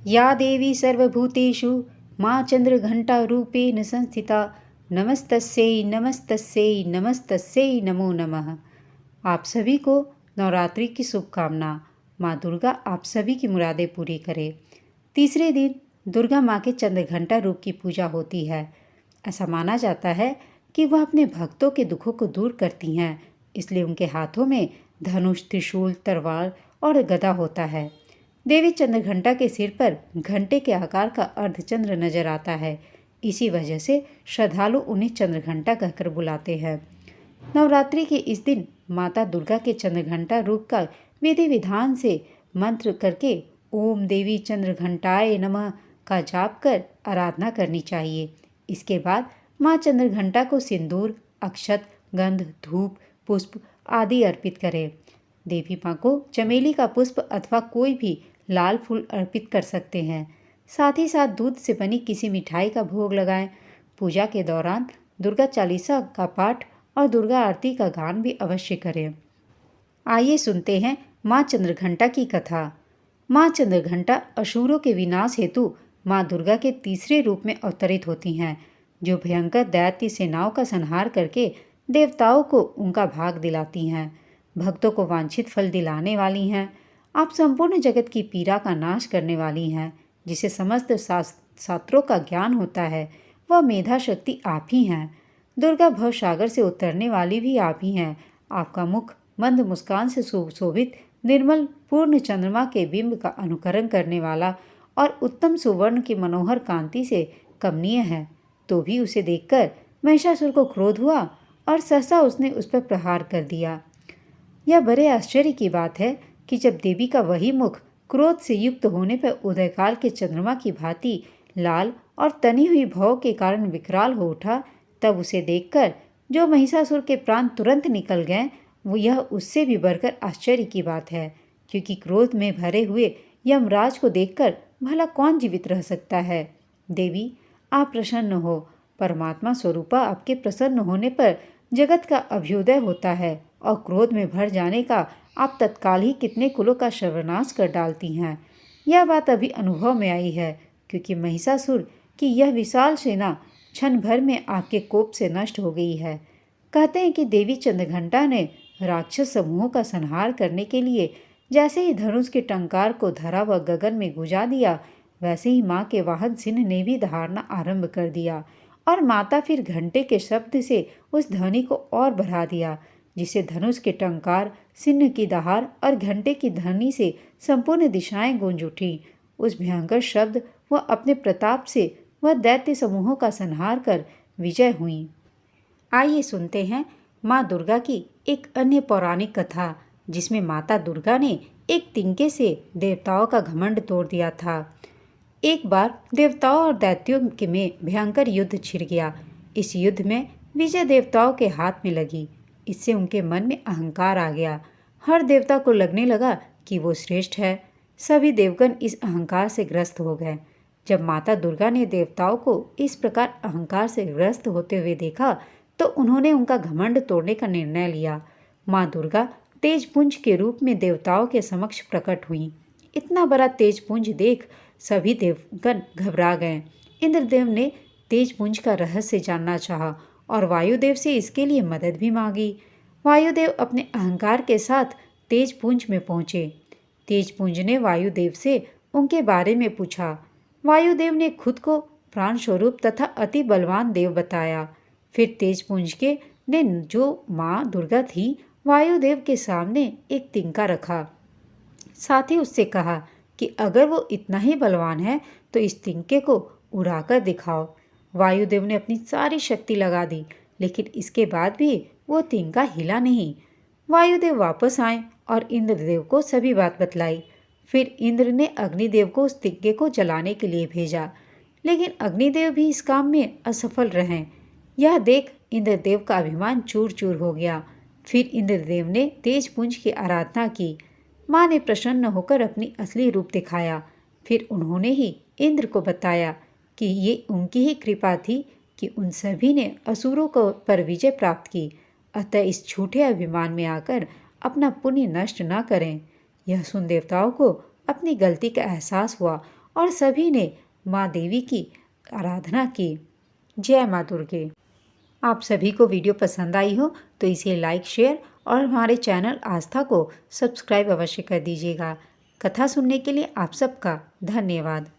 या देवी सर्वभूतेषु माँ चंद्रघंटारूपेण संस्थिता नमस्तस्यै नमस्तस्यै नमस्तस्यै नमो नमः। आप सभी को नवरात्रि की शुभकामना। माँ दुर्गा आप सभी की मुरादें पूरी करे। तीसरे दिन दुर्गा माँ के चंद्रघंटा रूप की पूजा होती है। ऐसा माना जाता है कि वह अपने भक्तों के दुखों को दूर करती हैं, इसलिए उनके हाथों में धनुष, त्रिशूल, तलवार और गदा होता है। देवी चंद्रघंटा के सिर पर घंटे के आकार का अर्धचंद्र नजर आता है। इसी वजह से श्रद्धालु उन्हें चंद्रघंटा कहकर बुलाते हैं। नवरात्रि के इस दिन माता दुर्गा के चंद्रघंटा रूप का विधि विधान से मंत्र करके ओम देवी चंद्रघंटाय नमः का जाप कर आराधना करनी चाहिए। इसके बाद माँ चंद्रघंटा को सिंदूर, अक्षत, गंध, धूप, पुष्प आदि अर्पित करें। देवी माँ को चमेली का पुष्प अथवा कोई भी लाल फूल अर्पित कर सकते हैं। साथ ही साथ दूध से बनी किसी मिठाई का भोग लगाएं। पूजा के दौरान दुर्गा चालीसा का पाठ और दुर्गा आरती का गान भी अवश्य करें। आइए सुनते हैं माँ चंद्रघंटा की कथा। माँ चंद्रघंटा असुरों के विनाश हेतु माँ दुर्गा के तीसरे रूप में अवतरित होती हैं, जो भयंकर दैत्य सेनाओं का संहार करके देवताओं को उनका भाग दिलाती हैं, भक्तों को वांछित फल दिलाने वाली हैं। आप संपूर्ण जगत की पीड़ा का नाश करने वाली हैं। जिसे समस्त शास्त्रों का ज्ञान होता है, वह मेधा शक्ति आप ही हैं। दुर्गा भवसागर से उतरने वाली भी आप ही हैं। आपका मुख मंद मुस्कान से सुशोभित निर्मल पूर्ण चंद्रमा के बिंब का अनुकरण करने वाला और उत्तम सुवर्ण की मनोहर कांति से कमनीय है। तो भी उसे देखकर महिषासुर को क्रोध हुआ और सहसा उसने उस पर प्रहार कर दिया। यह बड़े आश्चर्य की बात है कि जब देवी का वही मुख क्रोध से युक्त होने पर उदयकाल के चंद्रमा की भांति लाल और तनी हुई भौं के कारण विकराल हो उठा, तब उसे देखकर जो महिषासुर के प्राण तुरंत निकल गए, वो यह उससे भी बढ़कर आश्चर्य की बात है, क्योंकि क्रोध में भरे हुए यमराज को देखकर भला कौन जीवित रह सकता है। देवी, आप प्रसन्न हो। परमात्मा स्वरूपा आपके प्रसन्न होने पर जगत का अभ्युदय होता है और क्रोध में भर जाने का आप तत्काल ही कितने कुलों का सर्वनाश कर डालती हैं। यह बात अभी अनुभव में आई है, क्योंकि महिषासुर की यह विशाल सेना क्षण भर में आपके कोप से नष्ट हो गई है। कहते हैं कि देवी चंद्रघंटा ने राक्षस समूहों का संहार करने के लिए जैसे ही धनुष के टंकार को धरा व गगन में गुजा दिया, वैसे ही माँ के वाहन सिंह ने भी धारना आरंभ कर दिया और माता फिर घंटे के शब्द से उस ध्वनि को और बढ़ा दिया, जिसे धनुष के टंकार, सिंह की दहाड़ और घंटे की ध्वनि से संपूर्ण दिशाएं गूंज उठी। उस भयंकर शब्द व अपने प्रताप से वह दैत्य समूहों का संहार कर विजय हुई। आइए सुनते हैं माँ दुर्गा की एक अन्य पौराणिक कथा, जिसमें माता दुर्गा ने एक तिनके से देवताओं का घमंड तोड़ दिया था। एक बार देवताओं और दैत्यों के में भयंकर युद्ध छिड़ गया। इस युद्ध में विजय देवताओं के हाथ में लगी। इससे उनके मन में अहंकार आ गया। हर देवता को लगने लगा कि वो श्रेष्ठ है। सभी देवगण इस अहंकार से ग्रस्त हो गए। जब माता दुर्गा ने देवताओं को इस प्रकार अहंकार से ग्रस्त होते हुए देखा, तो उन्होंने उनका घमंड तोड़ने का निर्णय लिया। माँ दुर्गा तेजपुंज के रूप में देवताओं के समक्ष प्रकट हुई। इतना बड़ा तेजपुंज देख सभी देवगण घबरा गए। इंद्रदेव ने तेजपुंज का रहस्य जानना चाहा और वायुदेव से इसके लिए मदद भी मांगी। वायुदेव अपने अहंकार के साथ तेजपुंज में पहुंचे। तेजपुंज ने वायुदेव से उनके बारे में पूछा। वायुदेव ने खुद को प्राण स्वरूप तथा अति बलवान देव बताया। फिर तेजपुंज के ने जो माँ दुर्गा थी, वायुदेव के सामने एक तिनका रखा। साथ ही उससे कहा कि अगर वो इतना ही बलवान है तो इस तिनके को उड़ाकर दिखाओ। वायुदेव ने अपनी सारी शक्ति लगा दी, लेकिन इसके बाद भी वो तिनका हिला नहीं। वायुदेव वापस आए और इंद्रदेव को सभी बात बतलाई। फिर इंद्र ने अग्निदेव को उस तिनके को जलाने के लिए भेजा, लेकिन अग्निदेव भी इस काम में असफल रहे। यह देख इंद्रदेव का अभिमान चूर चूर हो गया। फिर इंद्रदेव ने तेजपुंज की आराधना की। माँ ने प्रसन्न होकर अपनी असली रूप दिखाया। फिर उन्होंने ही इंद्र को बताया कि ये उनकी ही कृपा थी कि उन सभी ने असुरों को पर विजय प्राप्त की। अतः इस झूठे अभिमान में आकर अपना पुण्य नष्ट न करें। यह सुन देवताओं को अपनी गलती का एहसास हुआ और सभी ने माँ देवी की आराधना की। जय माँ दुर्गे। आप सभी को वीडियो पसंद आई हो तो इसे लाइक, शेयर और हमारे चैनल आस्था को सब्सक्राइब अवश्य कर दीजिएगा। कथा सुनने के लिए आप सबका धन्यवाद।